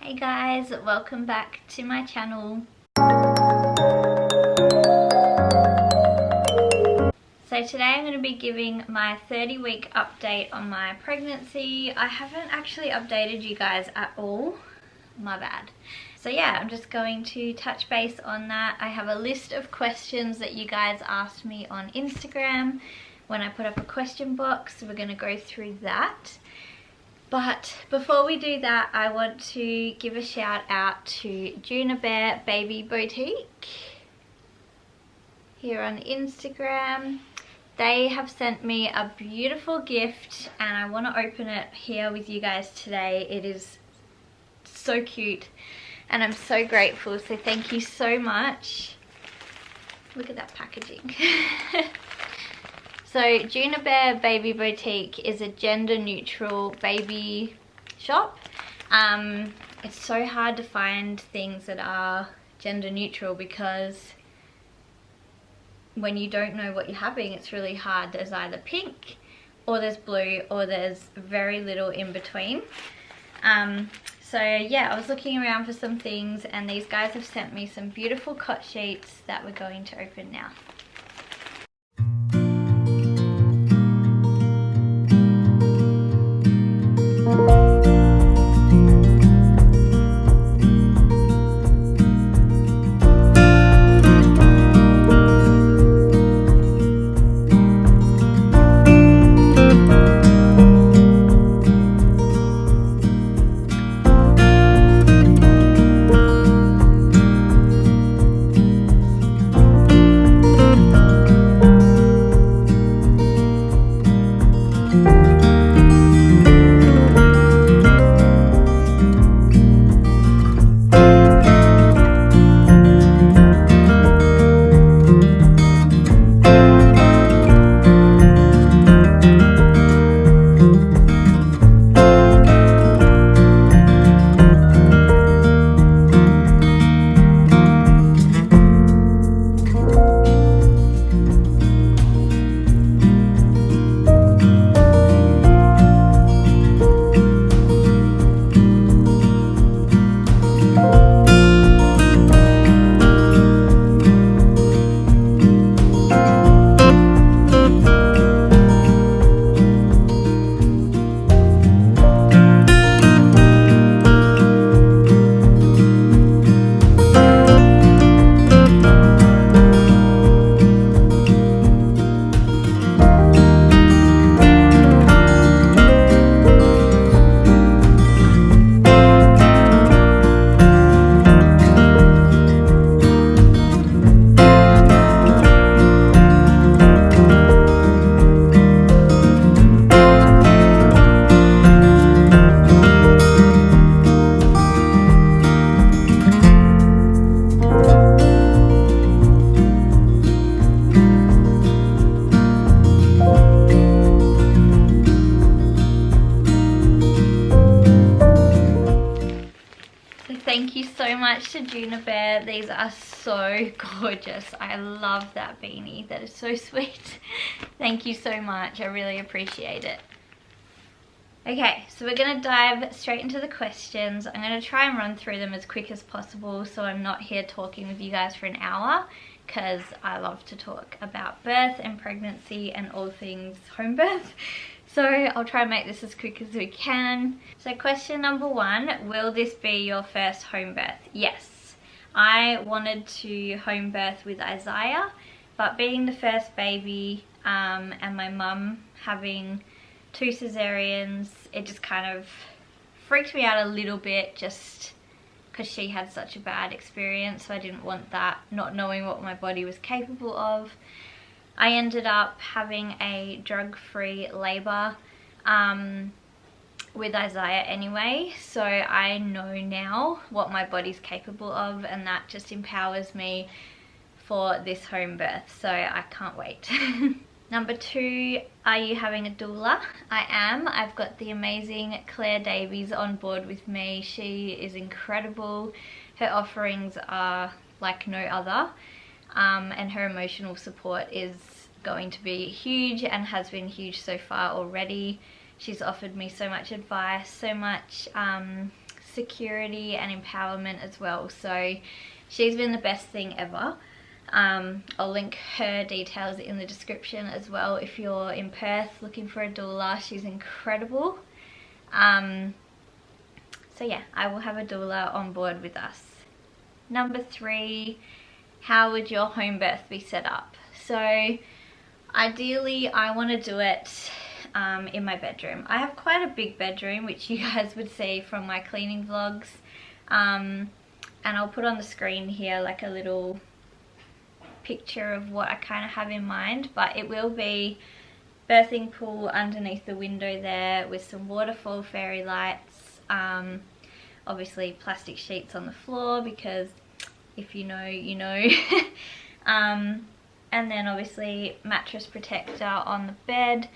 Hey guys, welcome back to my channel. So today I'm going to be giving my 30-week update on my pregnancy. I haven't actually updated you guys at all, my bad. So yeah, I'm just going to touch base on that. I have a list of questions that you guys asked me on Instagram when I put up a question box, so we're going to go through that. But before we do that, I want to give a shout out to Juna Baby Boutique here on Instagram. They have sent me a beautiful gift and I want to open it here with you guys today. It is so cute and I'm so grateful, so thank you so much. Look at that packaging. So Juna Baby Boutique is a gender neutral baby shop. It's so hard to find things that are gender neutral because when you don't know what you're having, it's really hard. There's either pink or there's blue or there's very little in between. So yeah, I was looking around for some things and these guys have sent me some beautiful cot sheets that we're going to open now. Thank you so much to Juna Bear. These are so gorgeous. I love that beanie. That is so sweet. Thank you so much. I really appreciate it. Okay, so we're going to dive straight into the questions. I'm going to try and run through them as quick as possible so I'm not here talking with you guys for an hour, because I love to talk about birth and pregnancy and all things home birth. So I'll try and make this as quick as we can. So question number 1, will this be your first home birth? Yes. I wanted to home birth with Isaiah, but being the first baby and my mum having 2 cesareans, it just kind of freaked me out a little bit just because she had such a bad experience. So I didn't want that, not knowing what my body was capable of. I ended up having a drug-free labour with Isaiah anyway, so I know now what my body's capable of, and that just empowers me for this home birth, so I can't wait. Number 2, are you having a doula? I am. I've got the amazing Claire Davies on board with me. She is incredible. Her offerings are like no other. And her emotional support is going to be huge and has been huge so far already. She's offered me so much advice, so much security and empowerment as well. So she's been the best thing ever. I'll link her details in the description as well if you're in Perth looking for a doula. She's incredible. So yeah, I will have a doula on board with us. Number 3, how would your home birth be set up? So ideally I want to do it in my bedroom. I have quite a big bedroom, which you guys would see from my cleaning vlogs, and I'll put on the screen here like a little picture of what I kind of have in mind, but it will be birthing pool underneath the window there with some waterfall fairy lights, obviously plastic sheets on the floor because if you know, you know. And then obviously mattress protector on the bed,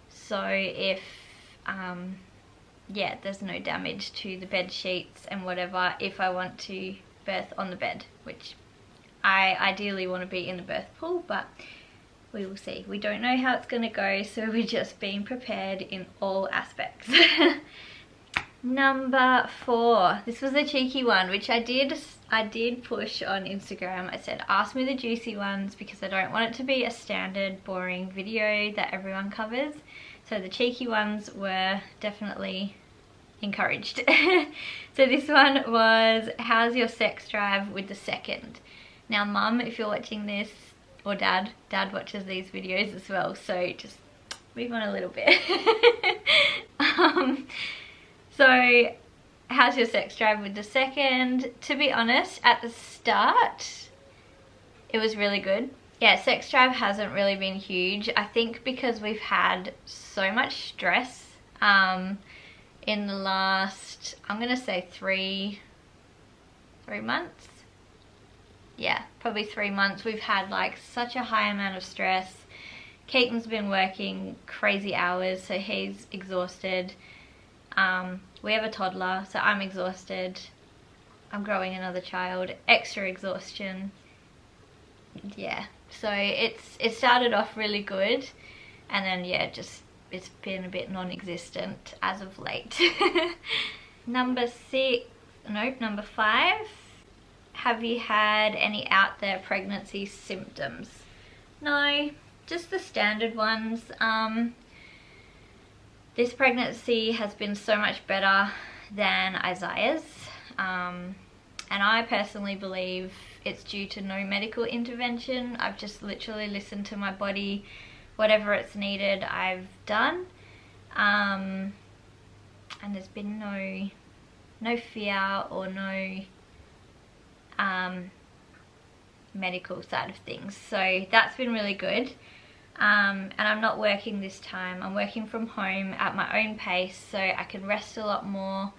so if yeah, there's no damage to the bed sheets and whatever if I want to birth on the bed, which I ideally want to be in the birth pool, but we will see. We don't know how it's going to go, so we're just being prepared in all aspects. Number 4, this was a cheeky one, which I did push on Instagram. I said ask me the juicy ones because I don't want it to be a standard boring video that everyone covers, so the cheeky ones were definitely encouraged. So this one was, how's your sex drive with the second? Now mum, if you're watching this, or dad watches these videos as well, so just move on a little bit. So how's your sex drive with the second? To be honest, at the start it was really good. Yeah, sex drive hasn't really been huge. I think because we've had so much stress in the last, I'm gonna say 3 months. Yeah, probably 3 months. We've had like such a high amount of stress. Keaton's been working crazy hours, so he's exhausted. We have a toddler, so I'm exhausted. I'm growing another child, extra exhaustion. Yeah, so it started off really good, and then yeah, just it's been a bit non-existent as of late. Number 5. Have you had any out there pregnancy symptoms? No, just the standard ones. This pregnancy has been so much better than Isaiah's, and I personally believe it's due to no medical intervention. I've just literally listened to my body. Whatever it's needed, I've done, and there's been no fear or no medical side of things, so that's been really good. And I'm not working this time. I'm working from home at my own pace, so I can rest a lot more,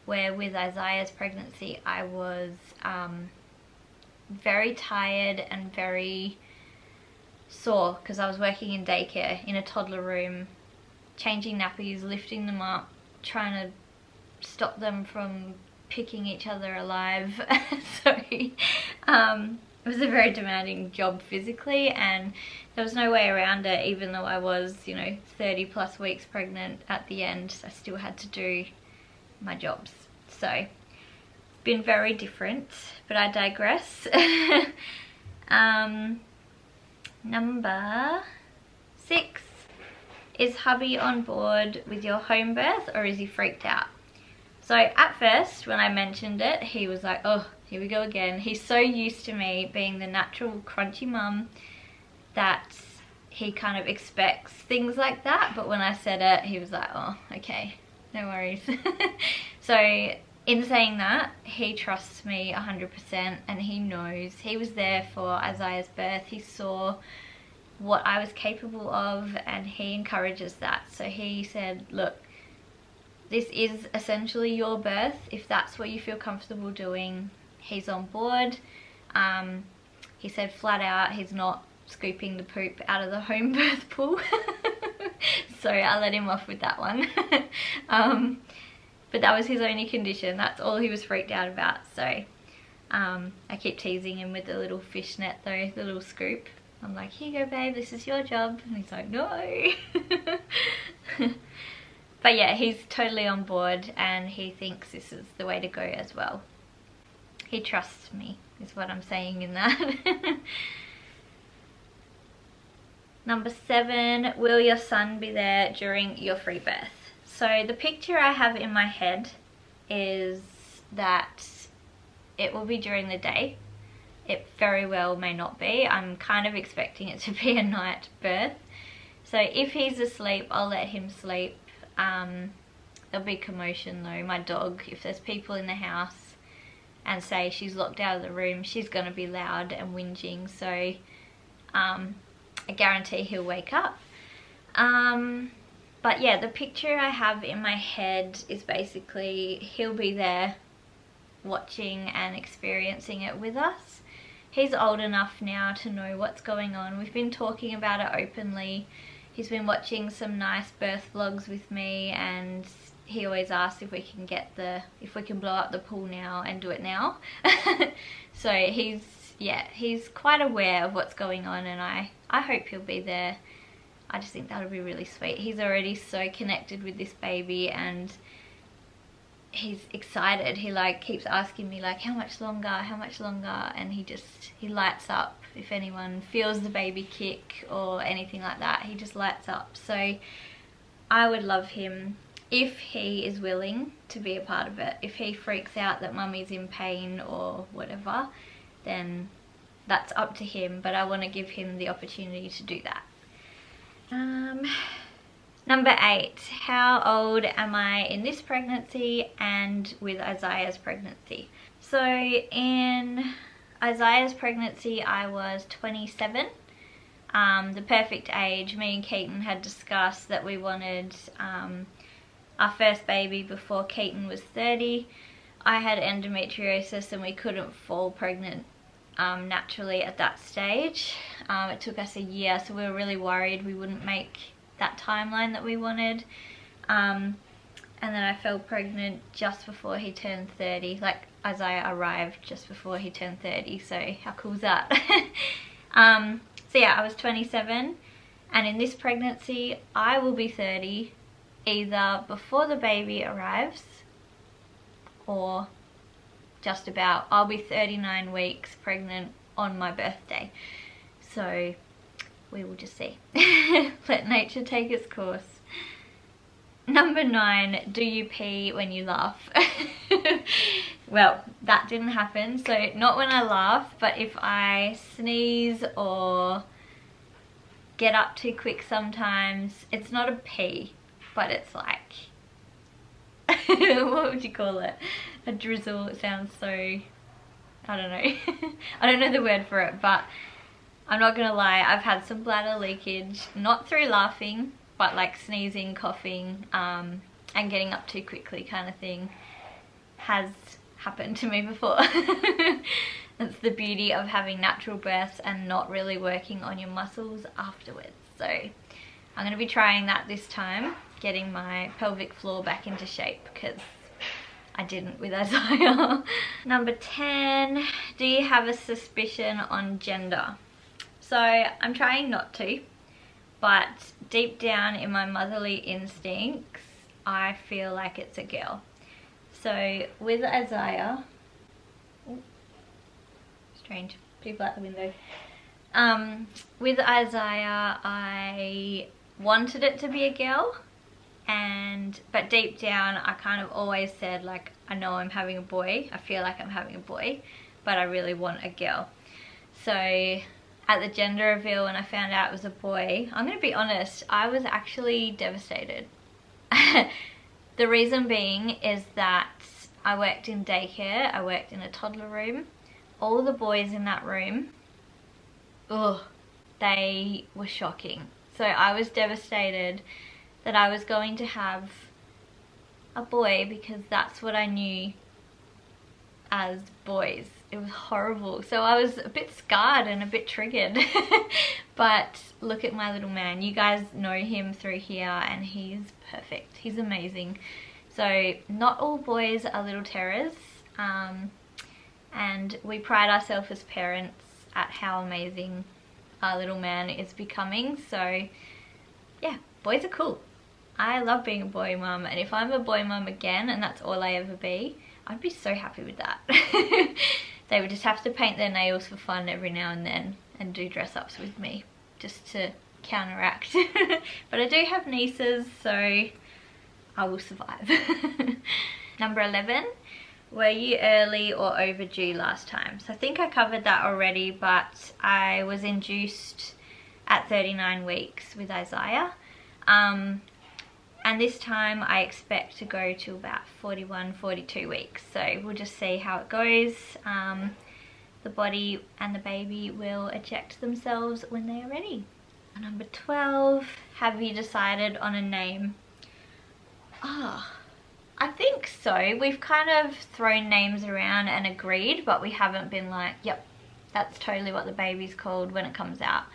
where with Isaiah's pregnancy I was very tired and very sore because I was working in daycare in a toddler room, changing nappies, lifting them up, trying to stop them from picking each other alive. So it was a very demanding job physically, and there was no way around it. Even though I was, you know, 30+ weeks pregnant at the end, I still had to do my jobs. So it's been very different, but I digress. Number 6, is hubby on board with your home birth, or is he freaked out? So at first when I mentioned it, he was like, oh, here we go again. He's so used to me being the natural crunchy mum that he kind of expects things like that, but when I said it, he was like, oh, okay, no worries. So in saying that, he trusts me 100%, and he knows. He was there for Isaiah's birth. He saw what I was capable of, and he encourages that. So he said, look, this is essentially your birth. If that's what you feel comfortable doing, he's on board. He said flat out he's not scooping the poop out of the home birth pool. So I let him off with that one. But that was his only condition. That's all he was freaked out about. So I keep teasing him with the little fishnet though, the little scoop. I'm like, here you go babe, this is your job. And he's like, no. But yeah, he's totally on board and he thinks this is the way to go as well. He trusts me, is what I'm saying in that. Number 7, will your son be there during your free birth? So the picture I have in my head is that it will be during the day. It very well may not be. I'm kind of expecting it to be a night birth. So if he's asleep, I'll let him sleep. There'll be commotion though. My dog, if there's people in the house and say she's locked out of the room, she's gonna be loud and whinging, so I guarantee he'll wake up. But yeah, the picture I have in my head is basically he'll be there watching and experiencing it with us. He's old enough now to know what's going on. We've been talking about it openly. He's been watching some nice birth vlogs with me, and he always asks if we can blow up the pool now and do it now. So he's quite aware of what's going on, and I hope he'll be there. I just think that'll be really sweet. He's already so connected with this baby and he's excited. He like keeps asking me like, how much longer, and he lights up. If anyone feels the baby kick or anything like that, he just lights up. So I would love him if he is willing to be a part of it. If he freaks out that mummy's in pain or whatever, then that's up to him, but I want to give him the opportunity to do that. Number 8, how old am I in this pregnancy and with Isaiah's pregnancy? So in Isaiah's pregnancy I was 27, the perfect age. Me and Keaton had discussed that we wanted our first baby before Keaton was 30. I had endometriosis and we couldn't fall pregnant naturally at that stage. It took us a year, so we were really worried we wouldn't make that timeline that we wanted. And then I fell pregnant just before he turned 30. Like, Isaiah arrived just before he turned 30, so how cool is that? So yeah, I was 27, and in this pregnancy I will be 30 either before the baby arrives or just about. I'll be 39 weeks pregnant on my birthday, so we will just see. Let nature take its course. Number 9, do you pee when you laugh? Well, that didn't happen. So not when I laugh, but if I sneeze or get up too quick sometimes, it's not a pee, but it's like, what would you call it? A drizzle. It sounds so, I don't know. I don't know the word for it, but I'm not gonna lie, I've had some bladder leakage, not through laughing, but like sneezing, coughing, and getting up too quickly kind of thing has happened to me before. That's the beauty of having natural births and not really working on your muscles afterwards. So I'm gonna be trying that this time, getting my pelvic floor back into shape, because I didn't with Isaiah. Number 10, do you have a suspicion on gender? So I'm trying not to, but deep down in my motherly instincts, I feel like it's a girl. So with Isaiah, strange, people out the window. With Isaiah, I wanted it to be a girl, but deep down I kind of always said, like, I know I'm having a boy, I feel like I'm having a boy, but I really want a girl. So at the gender reveal, when I found out it was a boy, I'm gonna be honest, I was actually devastated. The reason being is that I worked in daycare, I worked in a toddler room. All the boys in that room, ugh, they were shocking. So I was devastated that I was going to have a boy, because that's what I knew as boys. It was horrible. So I was a bit scarred and a bit triggered. But look at my little man. You guys know him through here and he's perfect. He's amazing. So not all boys are little terrors. And we pride ourselves as parents at how amazing our little man is becoming. So yeah, boys are cool. I love being a boy mum, and if I'm a boy mum again and that's all I ever be, I'd be so happy with that. They would just have to paint their nails for fun every now and then and do dress ups with me just to counteract. But I do have nieces, so I will survive. Number 11, were you early or overdue last time? So I think I covered that already, but I was induced at 39 weeks with 𝐂𝐨𝐼. And this time I expect to go to about 41, 42 weeks. So we'll just see how it goes. The body and the baby will eject themselves when they are ready. Number 12, have you decided on a name? I think so. We've kind of thrown names around and agreed, but we haven't been like, yep, that's totally what the baby's called when it comes out.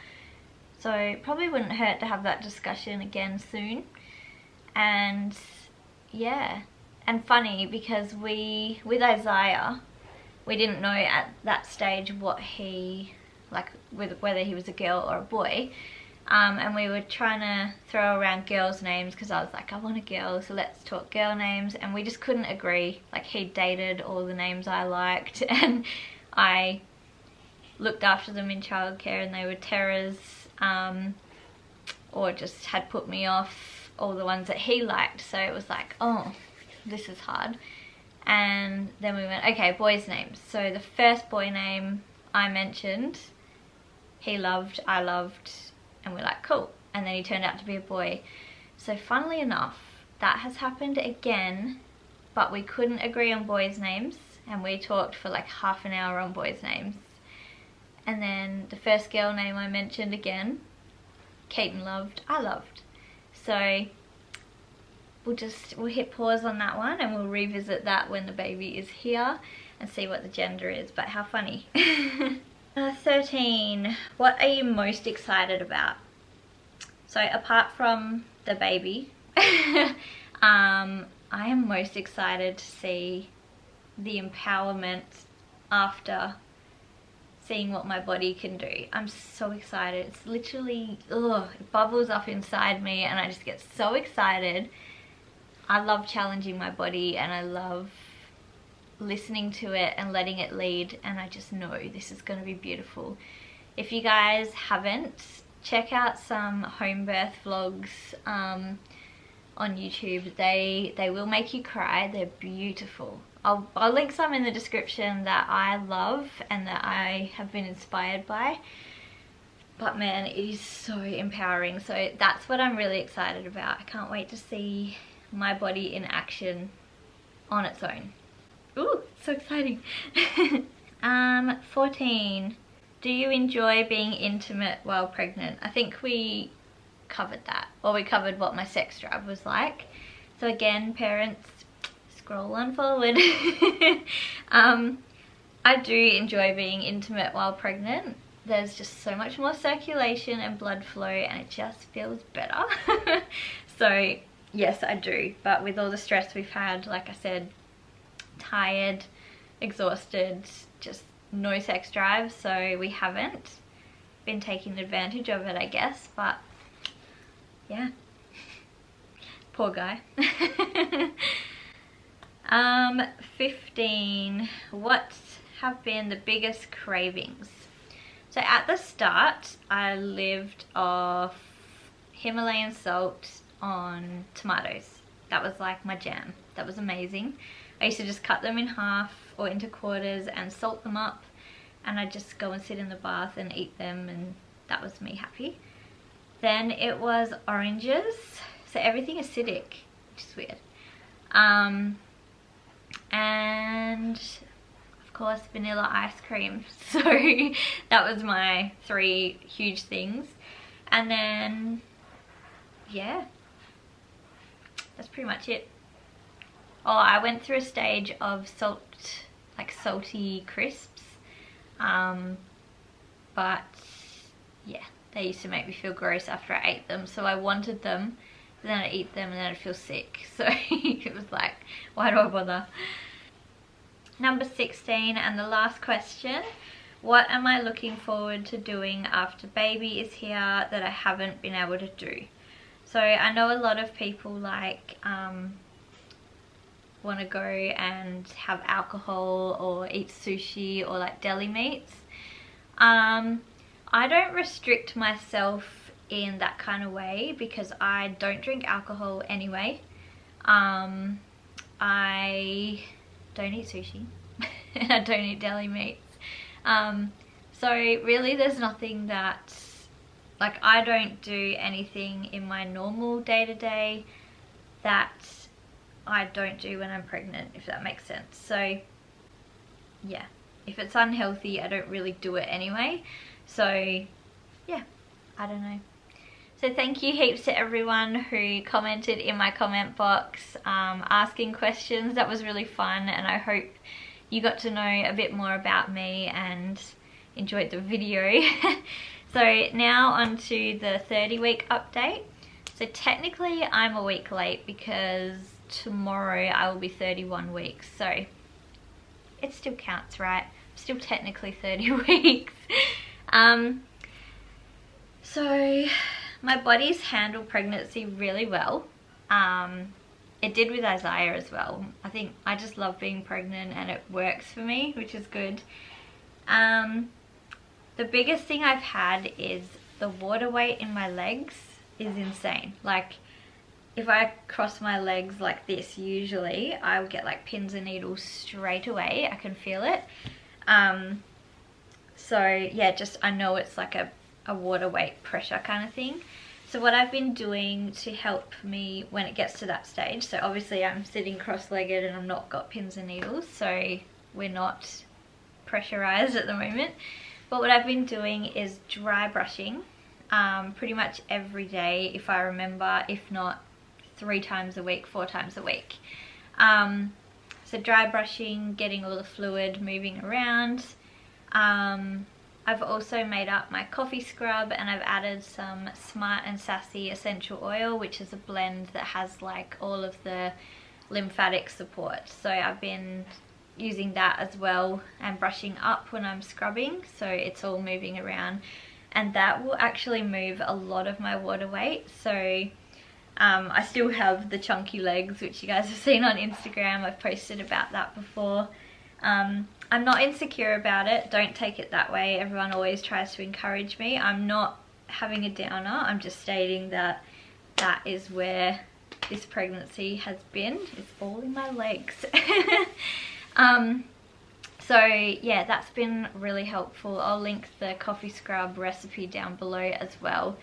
So it probably wouldn't hurt to have that discussion again soon. And yeah, and funny because with 𝐂𝐨𝐼, we didn't know at that stage what he, like whether he was a girl or a boy. And we were trying to throw around girls' names because I was like, I want a girl, so let's talk girl names. And we just couldn't agree. Like, he dated all the names I liked and I looked after them in childcare and they were terrors, or just had put me off all the ones that he liked. So it was like, oh, this is hard. And then we went, okay, boys' names. So the first boy name I mentioned, he loved, I loved, and we're like, cool. And then he turned out to be a boy. So funnily enough, that has happened again, but we couldn't agree on boys' names, and we talked for like half an hour on boys' names. And then the first girl name I mentioned again, Keaton loved, I loved. So we'll hit pause on that one and we'll revisit that when the baby is here and see what the gender is. But how funny. 13, what are you most excited about? So apart from the baby, I am most excited to see the empowerment after seeing what my body can do. I'm so excited. It's literally, it bubbles up inside me and I just get so excited. I love challenging my body and I love listening to it and letting it lead, and I just know this is going to be beautiful. If you guys haven't, check out some home birth vlogs on YouTube. They will make you cry. They're beautiful. I'll link some in the description that I love and that I have been inspired by. But man, it is so empowering. So that's what I'm really excited about. I can't wait to see my body in action on its own. Ooh, so exciting. 14, do you enjoy being intimate while pregnant? I think we covered that. Or we covered what my sex drive was like. So again, parents, scroll on forward. I do enjoy being intimate while pregnant. There's just so much more circulation and blood flow and it just feels better. So yes, I do. But with all the stress we've had, like I said, tired, exhausted, just no sex drive, so we haven't been taking advantage of it, I guess. But yeah, poor guy. 15, what have been the biggest cravings? So at the start, I lived off Himalayan salt on tomatoes. That was like my jam. That was amazing. I used to just cut them in half or into quarters and salt them up, and I'd just go and sit in the bath and eat them, and that was me happy. Then it was oranges, so everything acidic, which is weird. And of course vanilla ice cream. So that was my 3 huge things. And then yeah, that's pretty much it. Oh, I went through a stage of salty crisps, but yeah, they used to make me feel gross after I ate them, so I wanted them, but then I'd eat them and then I'd feel sick, so it was like, why do I bother? Number 16, and the last question, what am I looking forward to doing after baby is here that I haven't been able to do? So I know a lot of people like want to go and have alcohol or eat sushi or like deli meats. I don't restrict myself in that kind of way because I don't drink alcohol anyway. I don't eat sushi and I don't eat deli meats. So really there's nothing that, like, I don't do anything in my normal day-to-day that I don't do when I'm pregnant, if that makes sense. So yeah, if it's unhealthy I don't really do it anyway. So yeah, I don't know. So thank you heaps to everyone who commented in my comment box asking questions. That was really fun, and I hope you got to know a bit more about me and enjoyed the video. So now on to the 30-week update. So technically I'm a week late because tomorrow I will be 31 weeks, so it still counts, right? I'm still technically 30 weeks. So my body's handled pregnancy really well. It did with 𝐂𝐸 as well. I think I just love being pregnant and it works for me, which is good. The biggest thing I've had is the water weight in my legs is insane. Like, if I cross my legs like this, usually I will get like pins and needles straight away. I can feel it. So yeah, just I know it's like a water weight pressure kind of thing. So what I've been doing to help me when it gets to that stage, so obviously I'm sitting cross-legged and I've not got pins and needles, so we're not pressurized at the moment. But what I've been doing is dry brushing pretty much every day, if I remember, if not 3 times a week, 4 times a week. So dry brushing, getting all the fluid moving around. I've also made up my coffee scrub and I've added some Smart and Sassy essential oil, which is a blend that has like all of the lymphatic support. So I've been using that as well and brushing up when I'm scrubbing, so it's all moving around, and that will actually move a lot of my water weight. So I still have the chunky legs, which you guys have seen on Instagram. I've posted about that before. I'm not insecure about it, don't take it that way. Everyone always tries to encourage me. I'm not having a downer, I'm just stating that that is where this pregnancy has been. It's all in my legs. So yeah, that's been really helpful. I'll link the coffee scrub recipe down below as well.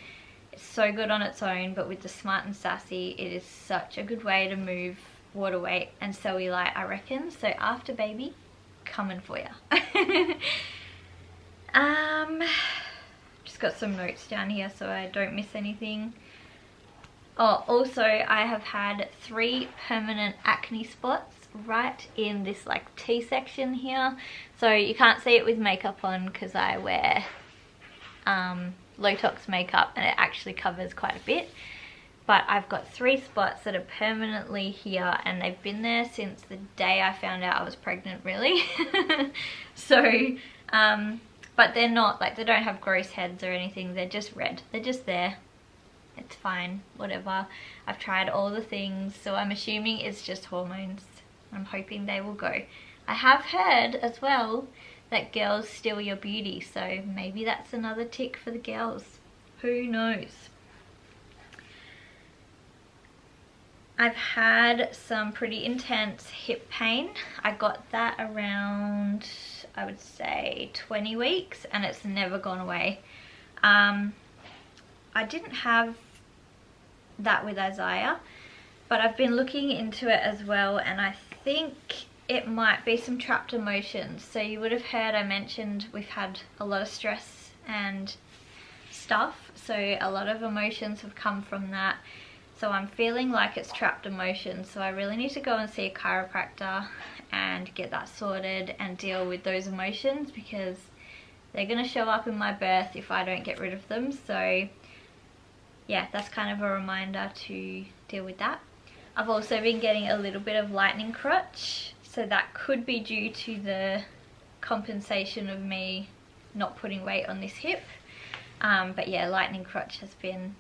It's so good on its own, but with the Smart and Sassy, it is such a good way to move water weight and cellulite, I reckon. So after baby, coming for ya. Just got some notes down here so I don't miss anything. Oh, also I have had 3 permanent acne spots right in this like T section here. So you can't see it with makeup on because I wear low tox makeup and it actually covers quite a bit. But I've got 3 spots that are permanently here and they've been there since the day I found out I was pregnant, really. So, but they're not, like, they don't have gross heads or anything, they're just red. They're just there. It's fine, whatever. I've tried all the things, so I'm assuming it's just hormones. I'm hoping they will go. I have heard as well that girls steal your beauty, so maybe that's another tick for the girls. Who knows? I've had some pretty intense hip pain. I got that around, I would say, 20 weeks and it's never gone away. I didn't have that with 𝐂𝐸, but I've been looking into it as well and I think it might be some trapped emotions. So you would have heard I mentioned we've had a lot of stress and stuff, so a lot of emotions have come from that. So I'm feeling like it's trapped emotions, so I really need to go and see a chiropractor and get that sorted and deal with those emotions because they're going to show up in my birth if I don't get rid of them. So yeah, that's kind of a reminder to deal with that. I've also been getting a little bit of lightning crotch, so that could be due to the compensation of me not putting weight on this hip. But yeah, lightning crotch has been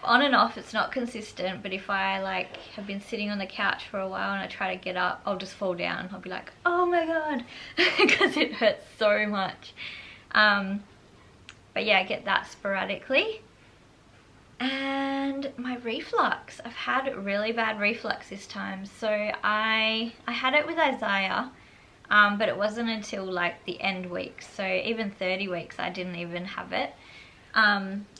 on and off, it's not consistent, but if I like have been sitting on the couch for a while and I try to get up, I'll just fall down. I'll be like, oh my god, because it hurts so much. But yeah, I get that sporadically. And my reflux, I've had really bad reflux this time. So I had it with Isaiah, but it wasn't until like the end weeks, so even 30 weeks I didn't even have it.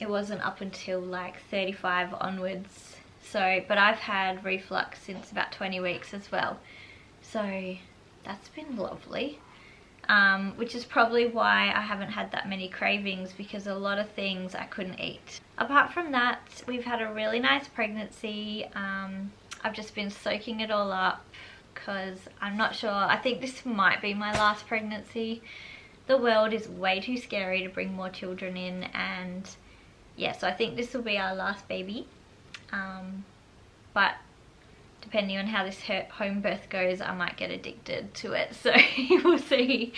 It wasn't up until like 35 onwards. So, but I've had reflux since about 20 weeks as well, so that's been lovely. Which is probably why I haven't had that many cravings, because a lot of things I couldn't eat. Apart from that, we've had a really nice pregnancy. I've just been soaking it all up because I'm not sure. I think this might be my last pregnancy. The world is way too scary to bring more children in, and yeah, so I think this will be our last baby. But depending on how this home birth goes, I might get addicted to it, so we'll see.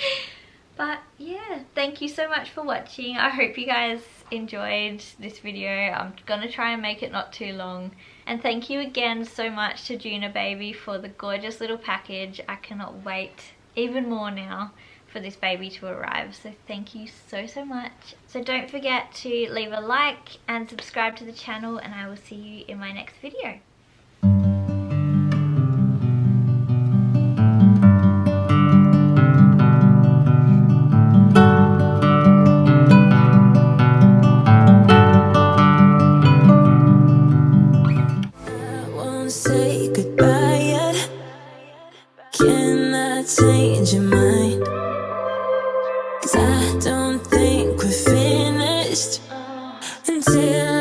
But yeah, thank you so much for watching. I hope you guys enjoyed this video. I'm gonna try and make it not too long. And thank you again so much to Juna baby for the gorgeous little package. I cannot wait even more now for this baby to arrive, so thank you so much. So don't forget to leave a like and subscribe to the channel, and I will see you in my next video. Say goodbye yet. Can I change your mind? 'Cause I don't think we're finished until